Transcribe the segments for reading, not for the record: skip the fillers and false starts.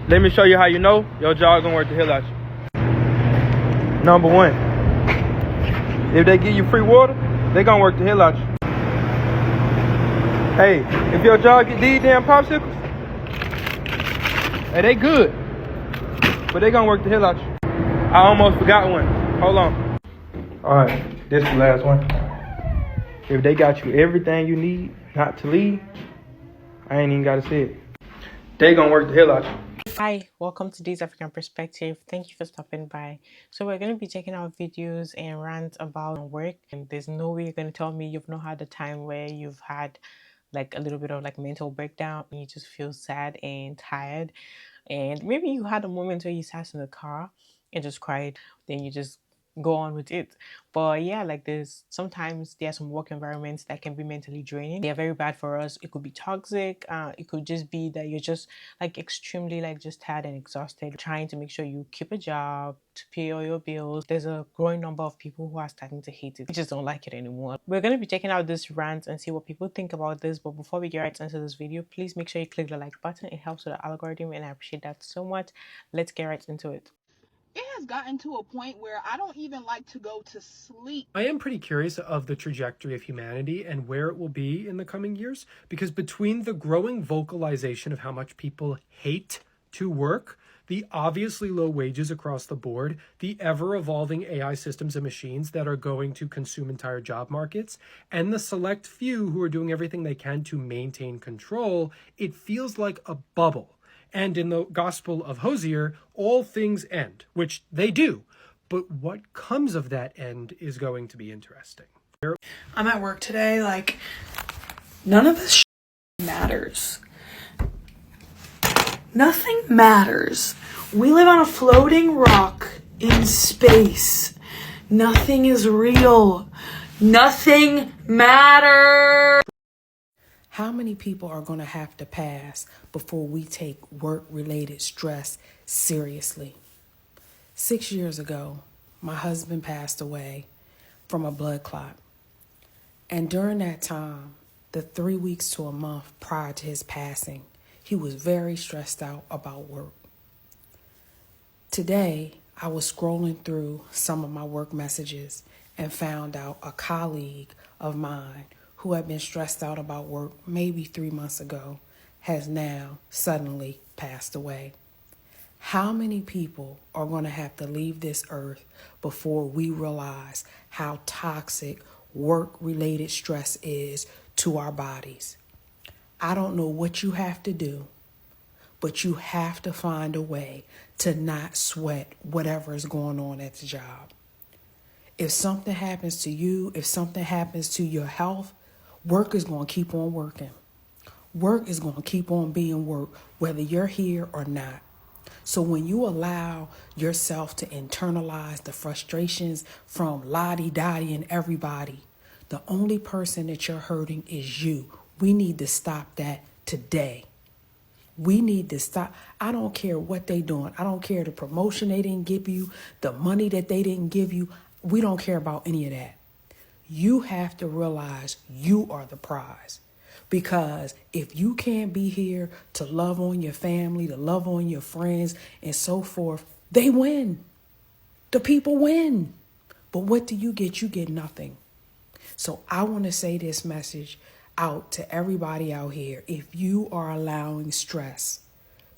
Let me show you how you know your job gonna work the hell out you. Number one, if they give you free water, they gonna work the hell out you. Hey, if your job get these damn popsicles, hey, they good, but they gonna work the hell out you. I almost forgot one. Hold on. All right, this is the last one. If they got you everything you need not to leave, I ain't even gotta say it. They gonna work the hell out you. Hi, welcome to This African Perspective. Thank you for stopping by. So we're going to be checking out videos and rants about work, and there's no way you're going to tell me you've not had a time where you've had like a little bit of like mental breakdown and you just feel sad and tired, and maybe you had a moment where you sat in the car and just cried, then you just go on with it. But yeah, like sometimes there are some work environments that can be mentally draining. They're very bad for us. It could be toxic. It could just be that you're just like extremely like just tired and exhausted, trying to make sure you keep a job to pay all your bills. There's a growing number of people who are starting to hate it. We just don't like it anymore. We're going to be checking out this rant and see what people think about this. But before we get right into this video, please make sure you click the like button. It helps with the algorithm and I appreciate that so much. Let's get right into it. It has gotten to a point where I don't even like to go to sleep. I am pretty curious of the trajectory of humanity and where it will be in the coming years, because between the growing vocalization of how much people hate to work, the obviously low wages across the board, the ever-evolving AI systems and machines that are going to consume entire job markets, and the select few who are doing everything they can to maintain control, it feels like a bubble. And in the Gospel of Hosea, all things end, which they do. But what comes of that end is going to be interesting. I'm at work today, like, none of this matters. Nothing matters. We live on a floating rock in space. Nothing is real. Nothing matters. How many people are going to have to pass before we take work-related stress seriously? 6 years ago, my husband passed away from a blood clot. And during that time, the 3 weeks to a month prior to his passing, he was very stressed out about work. Today, I was scrolling through some of my work messages and found out a colleague of mine who had been stressed out about work maybe 3 months ago has now suddenly passed away. How many people are going to have to leave this earth before we realize how toxic work-related stress is to our bodies? I don't know what you have to do, but you have to find a way to not sweat whatever is going on at the job. If something happens to you, if something happens to your health, work is going to keep on working. Work is going to keep on being work, whether you're here or not. So when you allow yourself to internalize the frustrations from la-di-da-di and everybody, the only person that you're hurting is you. We need to stop that today. We need to stop. I don't care what they're doing. I don't care the promotion they didn't give you, the money that they didn't give you. We don't care about any of that. You have to realize you are the prize. Because if you can't be here to love on your family, to love on your friends, and so forth, they win. The people win. But what do you get? You get nothing. So I want to say this message out to everybody out here. If you are allowing stress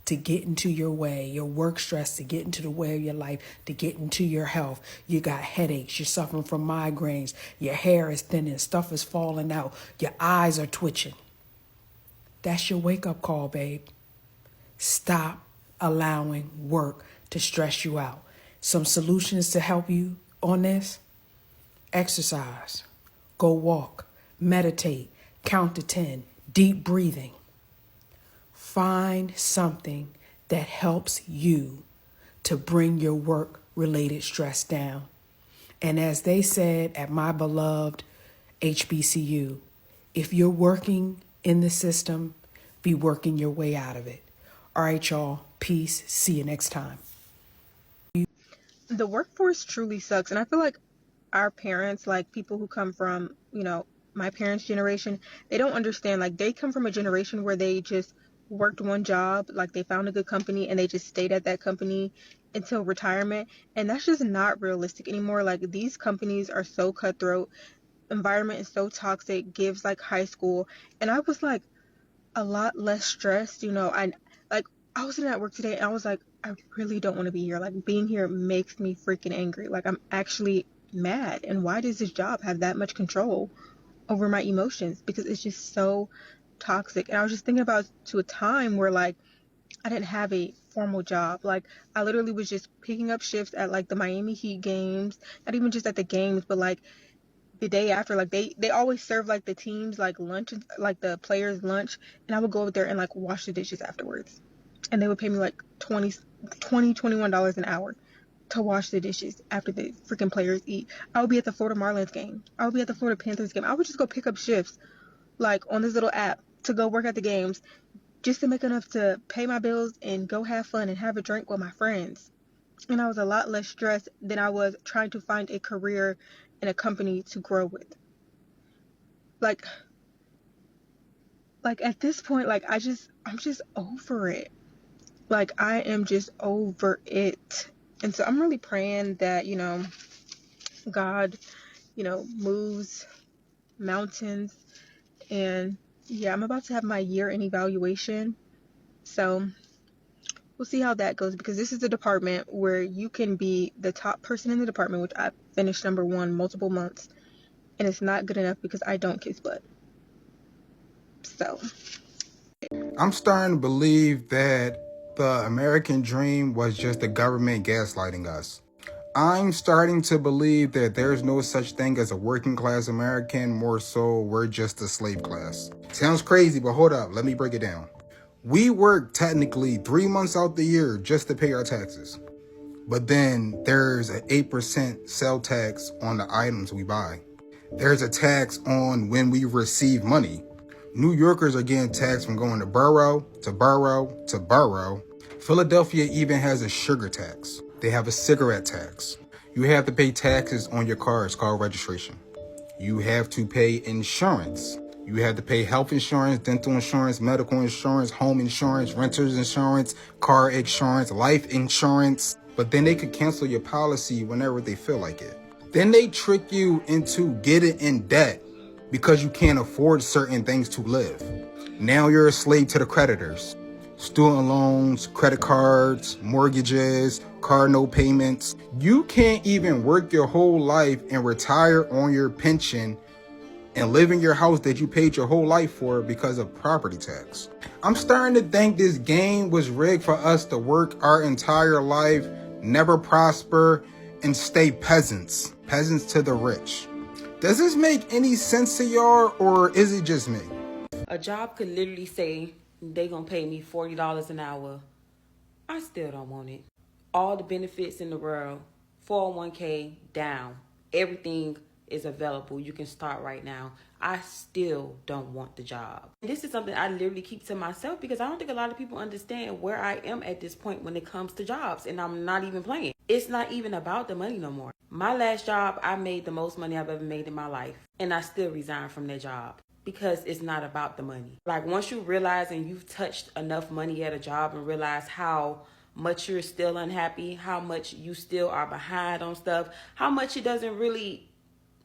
to get into your way, your work stress to get into the way of your life, to get into your health, you got headaches, you're suffering from migraines, your hair is thinning, stuff is falling out, your eyes are twitching. That's your wake-up call, babe. Stop allowing work to stress you out. Some solutions to help you on this: exercise, go walk, meditate, count to 10, deep breathing. Find something that helps you to bring your work-related stress down. And as they said at my beloved HBCU, if you're working in the system, be working your way out of it. All right, y'all. Peace. See you next time. The workforce truly sucks. And I feel like our parents, like people who come from, my parents' generation, they don't understand. Like, they come from a generation where they just worked one job, like they found a good company and they just stayed at that company until retirement. And that's just not realistic anymore. Like these companies are so cutthroat, environment is so toxic, gives like high school. And I was like a lot less stressed, you know. I was sitting at work today and I was like, I really don't want to be here. Like being here makes me freaking angry. Like I'm actually mad. And why does this job have that much control over my emotions? Because it's just so toxic. And I was just thinking about to a time where like I didn't have a formal job. Like I literally was just picking up shifts at like the Miami Heat games, not even just at the games, but like the day after. Like they always serve like the teams like lunch, like the players lunch, and I would go over there and like wash the dishes afterwards. And they would pay me like $21 an hour to wash the dishes after the freaking players eat. I would be at the Florida Marlins game. I would be at the Florida Panthers game. I would just go pick up shifts like on this little app to go work at the games just to make enough to pay my bills and go have fun and have a drink with my friends. And I was a lot less stressed than I was trying to find a career in a company to grow with. Like at this point, like I'm just over it. Like I am just over it. And so I'm really praying that, you know, God, you know, moves mountains. And yeah, I'm about to have my year-end evaluation. So we'll see how that goes, because this is a department where you can be the top person in the department, which I finished number 1 multiple months, and it's not good enough because I don't kiss butt. So I'm starting to believe that the American dream was just the government gaslighting us. I'm starting to believe that there's no such thing as a working class American, more so we're just a slave class. Sounds crazy, but hold up, let me break it down. We work technically 3 months out the year just to pay our taxes. But then there's an 8% sale tax on the items we buy. There's a tax on when we receive money. New Yorkers are getting taxed from going to borough to borough to borough. Philadelphia even has a sugar tax. They have a cigarette tax. You have to pay taxes on your car. It's called registration. You have to pay insurance. You have to pay health insurance, dental insurance, medical insurance, home insurance, renter's insurance, car insurance, life insurance. But then they could cancel your policy whenever they feel like it. Then they trick you into getting in debt because you can't afford certain things to live. Now you're a slave to the creditors. Student loans, credit cards, mortgages, car note payments. You can't even work your whole life and retire on your pension and live in your house that you paid your whole life for because of property tax. I'm starting to think this game was rigged for us to work our entire life, never prosper, and stay peasants to the rich. Does this make any sense to y'all, or is it just me? A job could literally say they gonna pay me $40 an hour. I still don't want it. All the benefits in the world, 401k down, everything is available. You can start right now. I still don't want the job. This is something I literally keep to myself because I don't think a lot of people understand where I am at this point when it comes to jobs, and I'm not even playing. It's not even about the money no more. My last job, I made the most money I've ever made in my life, and I still resigned from that job because it's not about the money. Like once you realize and you've touched enough money at a job and realize how much you're still unhappy, how much you still are behind on stuff, how much it doesn't really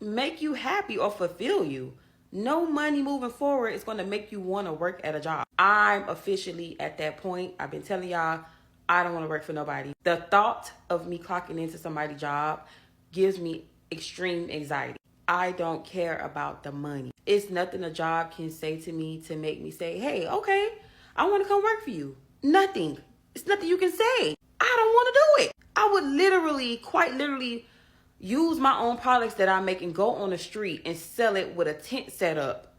make you happy or fulfill you. No money moving forward is going to make you want to work at a job. I'm officially at that point. I've been telling y'all, I don't want to work for nobody. The thought of me clocking into somebody's job gives me extreme anxiety. I don't care about the money. It's nothing a job can say to me to make me say, hey, okay, I want to come work for you. Nothing. It's nothing you can say. I don't want to do it. I would literally, quite literally, use my own products that I make and go on the street and sell it with a tent set up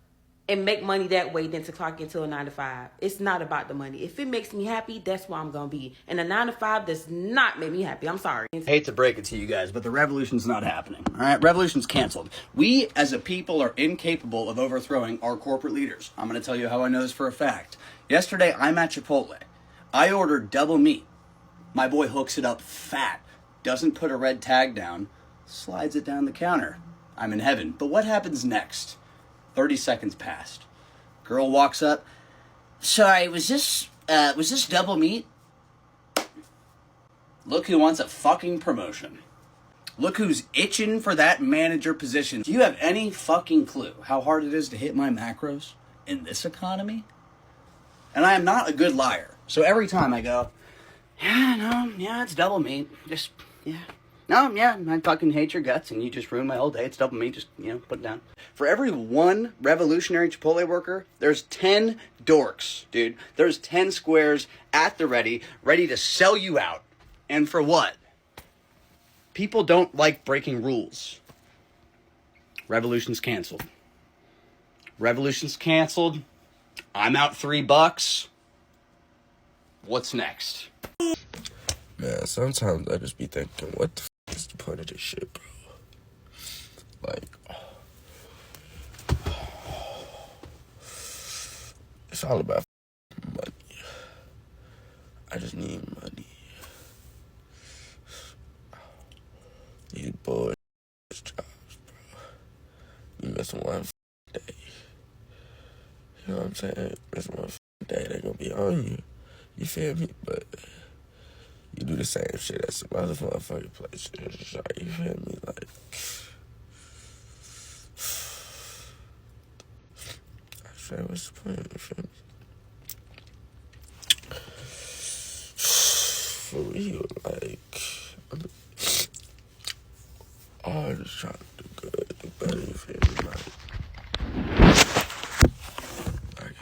and make money that way than to clock into a 9 to 5. It's not about the money. If it makes me happy, that's where I'm going to be. And a 9 to 5 does not make me happy. I'm sorry. I hate to break it to you guys, but the revolution's not happening. All right, revolution's canceled. We as a people are incapable of overthrowing our corporate leaders. I'm going to tell you how I know this for a fact. Yesterday, I'm at Chipotle. I ordered double meat. My boy hooks it up fat, doesn't put a red tag down, slides it down the counter. I'm in heaven. But what happens next? 30 seconds passed. Girl walks up. Sorry, was this double meat? Look who wants a fucking promotion. Look who's itching for that manager position. Do you have any fucking clue how hard it is to hit my macros in this economy? And I am not a good liar. So every time I go, it's double meat. Just, yeah. No, yeah, I fucking hate your guts and you just ruined my whole day. It's double meat, just, put it down. For every one revolutionary Chipotle worker, there's 10 dorks, dude. There's 10 squares at the ready to sell you out. And for what? People don't like breaking rules. Revolution's canceled. Revolution's canceled. I'm out $3. What's next? Man, sometimes I just be thinking, what the f is the point of this shit, bro? Like, it's all about money. I just need money. These boys jobs, bro. You miss one day. You know what I'm saying? Miss one day, they gonna be on you. You feel me? But you do the same shit as some other motherfucking place. It's just like, you feel me? Like, I say, what's the point? You feel me? For real, like, I'm just trying to do good, do better, you feel me? Like,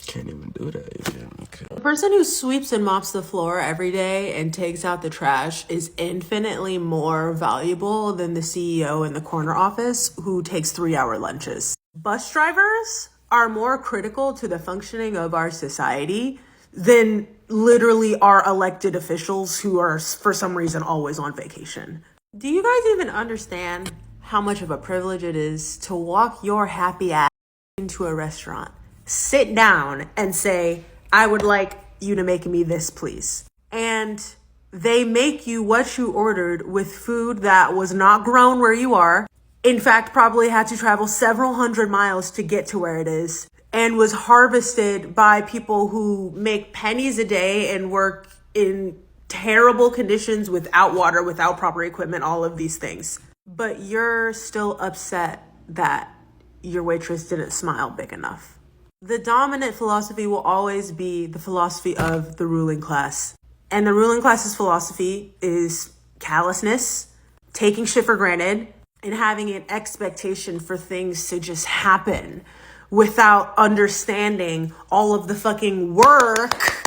can't even do that, you feel me? The person who sweeps and mops the floor every day and takes out the trash is infinitely more valuable than the CEO in the corner office who takes 3-hour lunches. Bus drivers are more critical to the functioning of our society than literally our elected officials who are, for some reason, always on vacation. Do you guys even understand how much of a privilege it is to walk your happy ass into a restaurant, sit down and say, I would like you to make me this, please. And they make you what you ordered with food that was not grown where you are. In fact, probably had to travel several hundred miles to get to where it is, and was harvested by people who make pennies a day and work in terrible conditions without water, without proper equipment, all of these things. But you're still upset that your waitress didn't smile big enough. The dominant philosophy will always be the philosophy of the ruling class. And the ruling class's philosophy is callousness, taking shit for granted, and having an expectation for things to just happen without understanding all of the fucking work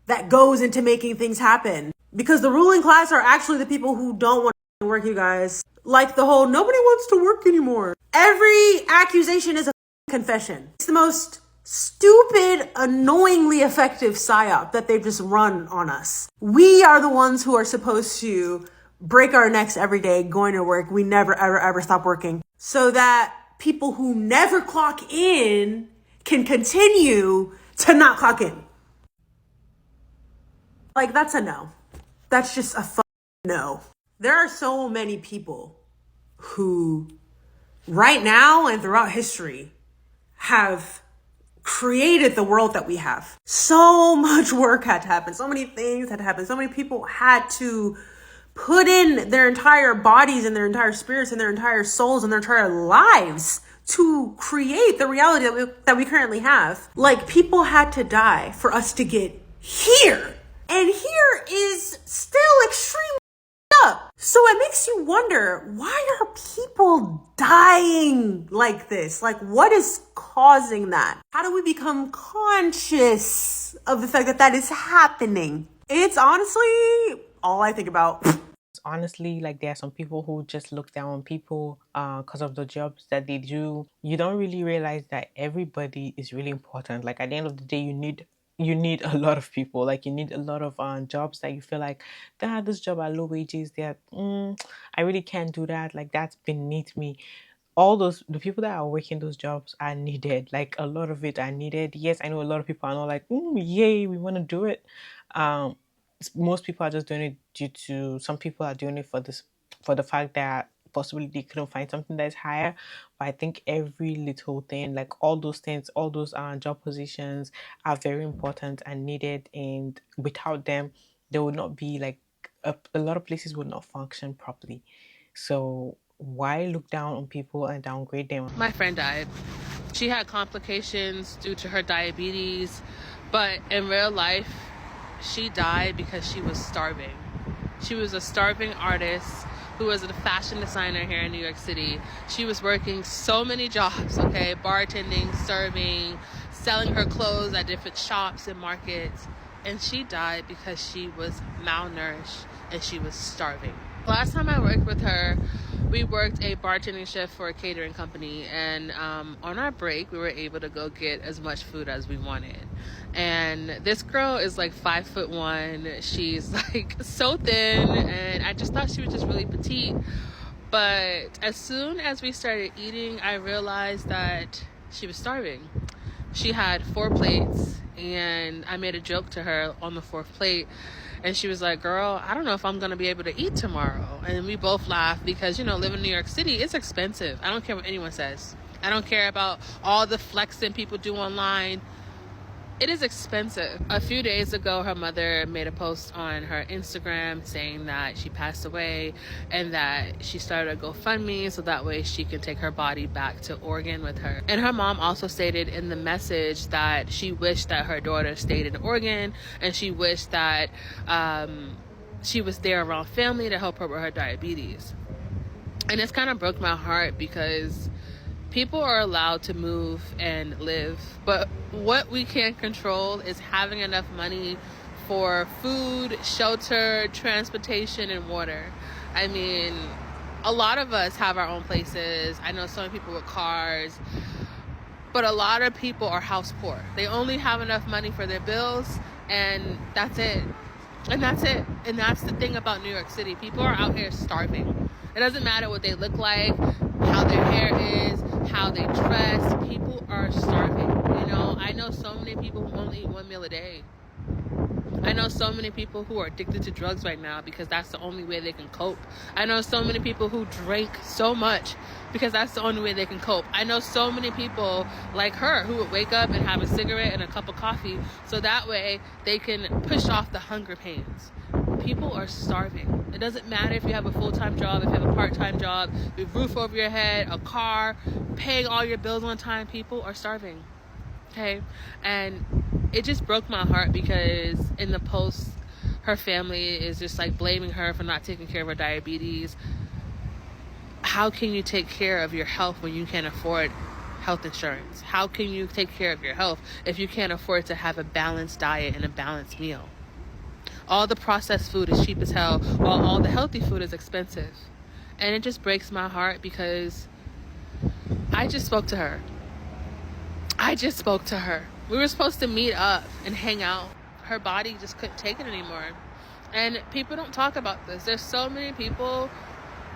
that goes into making things happen. Because the ruling class are actually the people who don't want to work, you guys. Like the whole, nobody wants to work anymore. Every accusation is a confession. It's the most stupid, annoyingly effective psyop that they've just run on us. We are the ones who are supposed to break our necks every day going to work. We never, ever, ever stop working. So that people who never clock in can continue to not clock in. Like, that's a no. That's just a no. There are so many people who right now and throughout history have created the world that we have. So much work had to happen. So many things had to happen. So many people had to put in their entire bodies and their entire spirits and their entire souls and their entire lives to create the reality that we currently have. Like, people had to die for us to get here. And here is still extremely up. So it makes you wonder, why are people dying like this? Like, what is causing that? How do we become conscious of the fact that that is happening? It's honestly all I think about. Honestly, like, there are some people who just look down on people because of the jobs that they do. You don't really realize that everybody is really important. Like, at the end of the day, you need a lot of people. Like, you need a lot of jobs that you feel like, this job at low wages, I really can't do that. Like, that's beneath me. The people that are working those jobs are needed. Like, a lot of it are needed. Yes, I know a lot of people are not like, yay, we want to do it. Most people are just doing it some people are doing it for the fact that possibly they couldn't find something that's higher. But I think every little thing, like all those things, all those job positions are very important and needed, and without them there would not be like a lot of places would not function properly. So why look down on people and downgrade them? My friend died. She had complications due to her diabetes, but in real life, she died because she was starving. She was a starving artist who was a fashion designer here in New York City. She was working so many jobs, okay? Bartending, serving, selling her clothes at different shops and markets. And she died because she was malnourished and she was starving. Last time I worked with her, we worked a bartending shift for a catering company, and on our break we were able to go get as much food as we wanted. And this girl is like 5'1". She's like so thin, and I just thought she was just really petite. But as soon as we started eating, I realized that she was starving. She had 4 plates, and I made a joke to her on the 4th plate, and she was like, girl, I don't know if I'm gonna be able to eat tomorrow. And we both laughed because, you know, living in New York City, it's expensive. I don't care what anyone says. I don't care about all the flexing people do online. It is expensive. A few days ago, her mother made a post on her Instagram saying that she passed away and that she started a GoFundMe so that way she can take her body back to Oregon with her. And her mom also stated in the message that she wished that her daughter stayed in Oregon, and she wished that she was there around family to help her with her diabetes. And it's kind of broke my heart because people are allowed to move and live, but what we can't control is having enough money for food, shelter, transportation, and water. I mean, a lot of us have our own places. I know some people with cars, but a lot of people are house poor. They only have enough money for their bills, and that's it. And that's it. And that's the thing about New York City. People are out here starving. It doesn't matter what they look like, how their hair is, how they dress. People are starving. You know, I know so many people who only eat 1 meal a day. I know so many people who are addicted to drugs right now because that's the only way they can cope. I know so many people who drink so much because that's the only way they can cope. I know so many people like her who would wake up and have a cigarette and a cup of coffee so that way they can push off the hunger pains. People are starving. It doesn't matter if you have a full-time job, if you have a part-time job, a roof over your head, a car, paying all your bills on time. People are starving. Okay? And it just broke my heart because in the post, her family is just like blaming her for not taking care of her diabetes. How can you take care of your health when you can't afford health insurance? How can you take care of your health if you can't afford to have a balanced diet and a balanced meal? All the processed food is cheap as hell, while all the healthy food is expensive. And it just breaks my heart because I just spoke to her. We were supposed to meet up and hang out. Her body just couldn't take it anymore. And people don't talk about this. There's so many people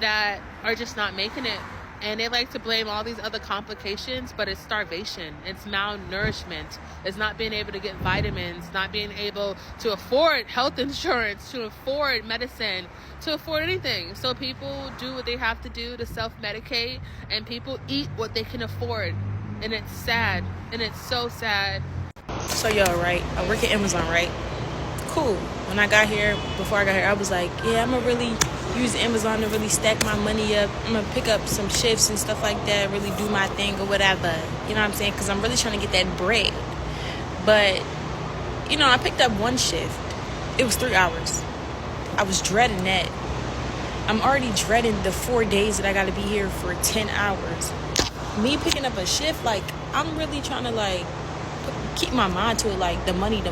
that are just not making it. And they like to blame all these other complications, but it's starvation. It's malnourishment. It's not being able to get vitamins, not being able to afford health insurance, to afford medicine, to afford anything. So people do what they have to do to self-medicate, and people eat what they can afford. And it's sad. And it's so sad. So yo, right, I work at Amazon, right? Cool. When I got here, before I got here, I was like, yeah, I'm gonna really use Amazon to really stack my money up. I'm gonna pick up some shifts and stuff like that, really do my thing or whatever. You know what I'm saying? Because I'm really trying to get that bread. But, you know, I picked up one shift. It was 3 hours. I was dreading that. I'm already dreading the 4 days that I gotta be here for 10 hours. Me picking up a shift, like, I'm really trying to, like, keep my mind to it, like, the money.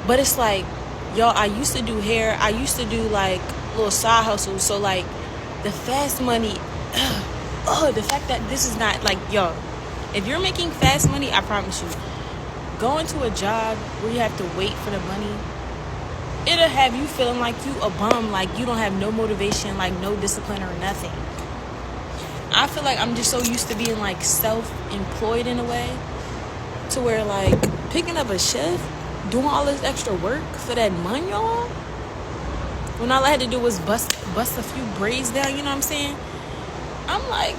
But it's like, yo, I used to do hair. I used to do, like, little side hustles. So, like, the fast money, the fact that this is not, like, yo, if you're making fast money, I promise you, going to a job where you have to wait for the money, it'll have you feeling like you a bum, like you don't have no motivation, like no discipline or nothing. I feel like I'm just so used to being, like, self-employed in a way to where, like, picking up a shift, doing all this extra work for that money, y'all, when all I had to do was bust a few braids down, you know what I'm saying? I'm like,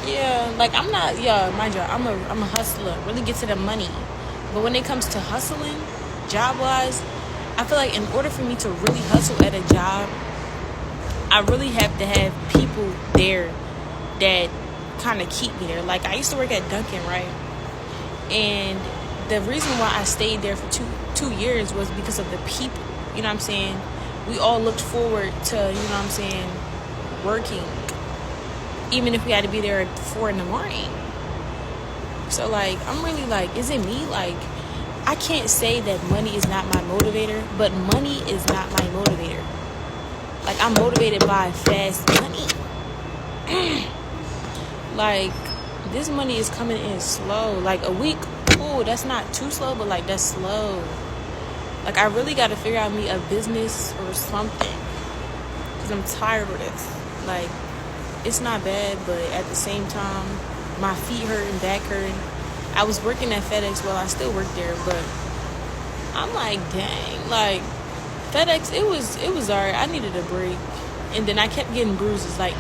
yeah, like I'm not, yeah, mind you, I'm a hustler, really get to the money. But when it comes to hustling, job-wise, I feel like in order for me to really hustle at a job, I really have to have people there that kind of keep me there. Like, I used to work at Dunkin', right? And the reason why I stayed there for two years was because of the people. You know what I'm saying? We all looked forward to, you know what I'm saying, working, even if we had to be there at 4 in the morning. So, like, I'm really like, is it me? Like, I can't say that money is not my motivator, but money is not my motivator. Like, I'm motivated by fast money. Like, this money is coming in slow. Like, a week, cool, that's not too slow, but, like, that's slow. Like, I really got to figure out me a business or something, because I'm tired of this. Like, it's not bad, but at the same time, my feet hurting, back hurting. I was working at FedEx. Well, I still work there, but I'm like, dang, like, FedEx, it was alright. I needed a break, and then I kept getting bruises. Like,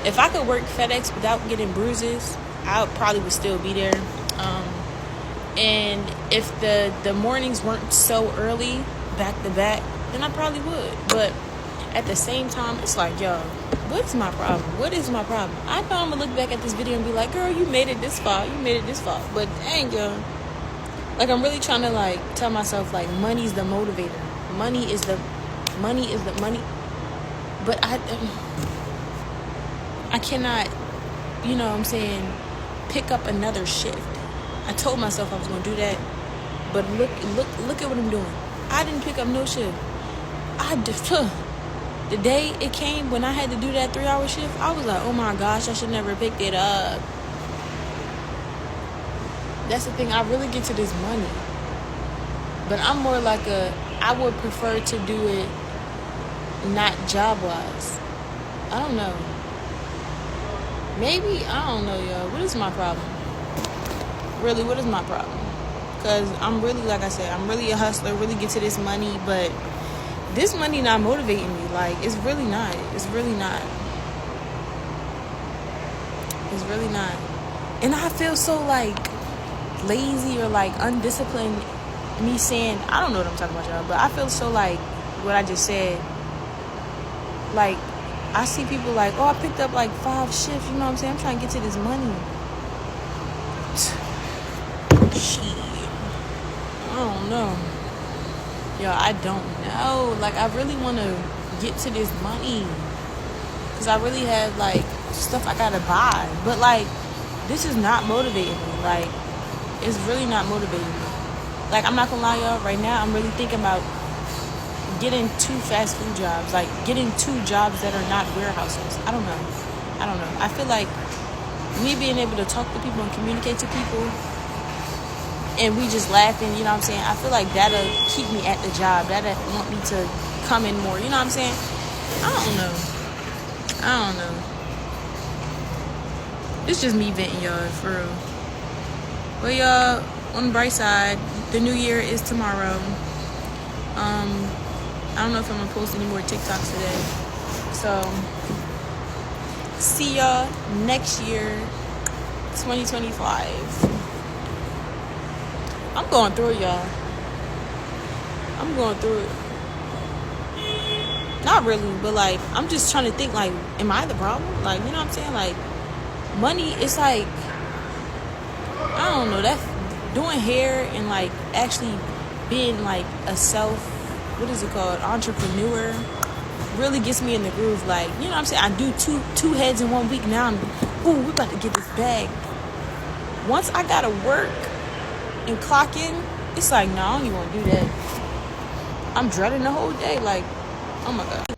if I could work FedEx without getting bruises, I probably would still be there. And if the mornings weren't so early, back to back, then I probably would. But at the same time, it's like, yo, what's my problem? What is my problem? I know I'm gonna look back at this video and be like, girl, you made it this far. You made it this far. But dang, yo, like, I'm really trying to, like, tell myself, like, money's the motivator. Money is the money. But I cannot, you know what I'm saying, pick up another shift. I told myself I was gonna do that, but look at what I'm doing. I didn't pick up no shift. The day it came when I had to do that 3-hour shift, I was like, oh my gosh, I should never have picked it up. That's the thing, I really get to this money. But I'm more like I would prefer to do it not job-wise. I don't know. Maybe, I don't know, y'all. What is my problem? Really, what is my problem? Because I'm really, like I said, I'm really a hustler, really get to this money, but this money not motivating me. Like, it's really not. It's really not. It's really not. And I feel so, like, lazy or, like, undisciplined. Me saying, I don't know what I'm talking about, y'all, but I feel so, like, what I just said. Like, I see people like, oh, I picked up, like, 5 shifts, you know what I'm saying? I'm trying to get to this money. Shit. I don't know. Yo, I don't know. Like, I really want to get to this money. Because I really have, like, stuff I got to buy. But, like, this is not motivating me. Like, it's really not motivating me. Like, I'm not going to lie, y'all. Right now, I'm really thinking about getting 2 fast food jobs. Like, getting 2 jobs that are not warehouses. I don't know. I feel like me being able to talk to people and communicate to people, and we just laughing, you know what I'm saying? I feel like that'll keep me at the job. That'll want me to come in more. You know what I'm saying? I don't know. It's just me venting, y'all, for real. But, y'all, on the bright side, the new year is tomorrow. I don't know if I'm going to post any more TikToks today. So, see y'all next year, 2025. I'm going through it, y'all. I'm going through it. Not really, but, like, I'm just trying to think, like, am I the problem? Like, you know what I'm saying? Like, money, it's like, I don't know, that doing hair and, like, actually being, like, a entrepreneur really gets me in the groove. Like, you know what I'm saying? I do two heads in 1 week. Now we're about to get this bag. Once I gotta work and clock in, it's like, no, I don't even want to do that. I'm dreading the whole day. Like, oh my God.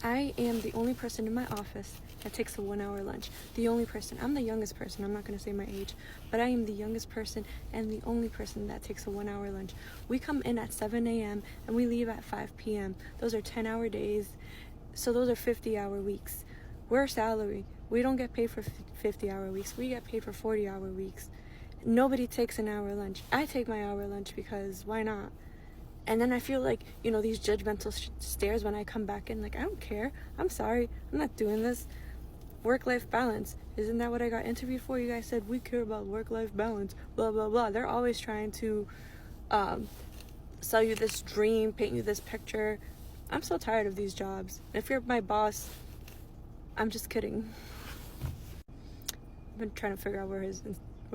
I am the only person in my office that takes a 1-hour lunch. The only person. I'm the youngest person. I'm not going to say my age, but I am the youngest person and the only person that takes a 1-hour lunch. We come in at 7 a.m. and we leave at 5 p.m. Those are 10-hour days. So those are 50-hour weeks. We're salary. We don't get paid for 50-hour weeks. We get paid for 40-hour weeks. Nobody takes an hour lunch. I take my hour lunch because why not? And then I feel like, you know, these judgmental stares when I come back in, like, I don't care. I'm sorry. I'm not doing this. Work-life balance. Isn't that what I got interviewed for? You guys said, we care about work-life balance, blah, blah, blah. They're always trying to sell you this dream, paint you this picture. I'm so tired of these jobs. If you're my boss, I'm just kidding. I've been trying to figure out where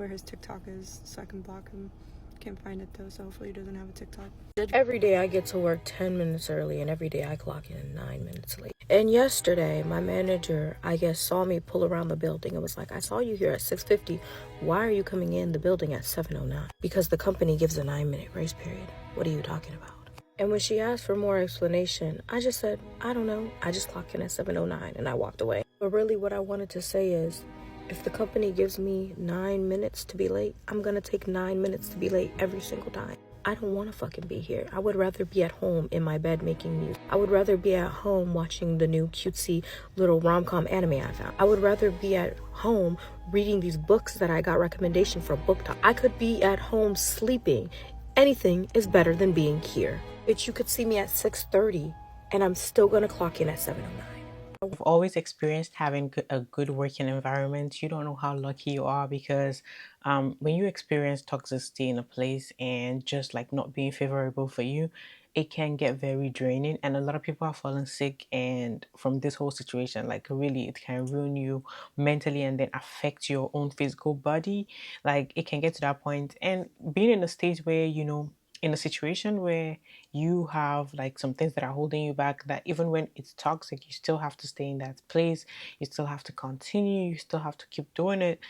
his TikTok is so I can block him. Can't find it though, so hopefully he doesn't have a TikTok. Every day I get to work 10 minutes early, and every day I clock in 9 minutes late. And yesterday, my manager, I guess, saw me pull around the building and was like, I saw you here at 6:50. Why are you coming in the building at 7:09? Because the company gives a 9-minute grace period. What are you talking about? And when she asked for more explanation, I just said, I don't know. I just clocked in at 7:09 and I walked away. But really what I wanted to say is, if the company gives me 9 minutes to be late, I'm gonna take 9 minutes to be late every single time. I don't want to fucking be here. I would rather be at home in my bed making music. I would rather be at home watching the new cutesy little rom-com anime I found. I would rather be at home reading these books that I got recommendation for Book Talk. I could be at home sleeping. Anything is better than being here. Bitch, you could see me at 6:30 and I'm still gonna clock in at 7:09. I've always experienced having a good working environment. You don't know how lucky you are because when you experience toxicity in a place and just like not being favorable for you, it can get very draining. And a lot of people have fallen sick and from this whole situation, like really it can ruin you mentally and then affect your own physical body. Like it can get to that point. And being in a state where, you know, in a situation where you have like some things that are holding you back, that even when it's toxic you still have to stay in that place, you still have to continue, you still have to keep doing it.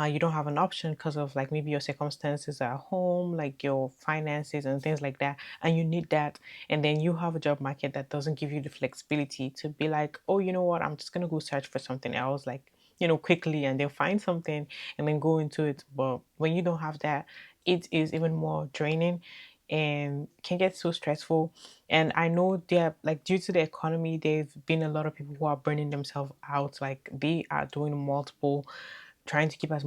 You don't have an option because of like maybe your circumstances at home, like your finances and things like that, and you need that. And then you have a job market that doesn't give you the flexibility to be like, oh, you know what, I'm just gonna go search for something else, like, you know, quickly, and then find something and then go into it. But when you don't have that, it is even more draining and can get so stressful. And I know there, like, due to the economy, there've been a lot of people who are burning themselves out. Like they are doing multiple, trying to keep as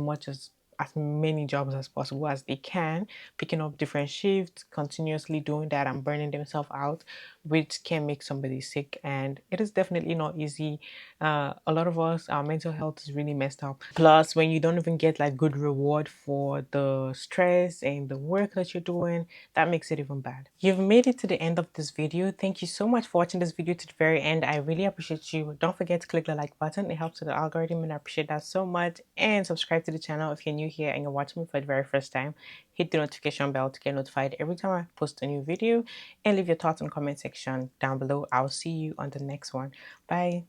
many jobs as possible as they can, picking up different shifts, continuously doing that and burning themselves out, which can make somebody sick. And it is definitely not easy. A lot of us, our mental health is really messed up. Plus, when you don't even get like good reward for the stress and the work that you're doing, that makes it even bad. You've made it to the end of this video. Thank you so much for watching this video to the very end. I really appreciate you. Don't forget to click the like button. It helps with the algorithm and I appreciate that so much. And subscribe to the channel if you're new here and you're watching me for the very first time. Hit the notification bell to get notified every time I post a new video, and leave your thoughts in the comment section down below. I'll see you on the next one. Bye.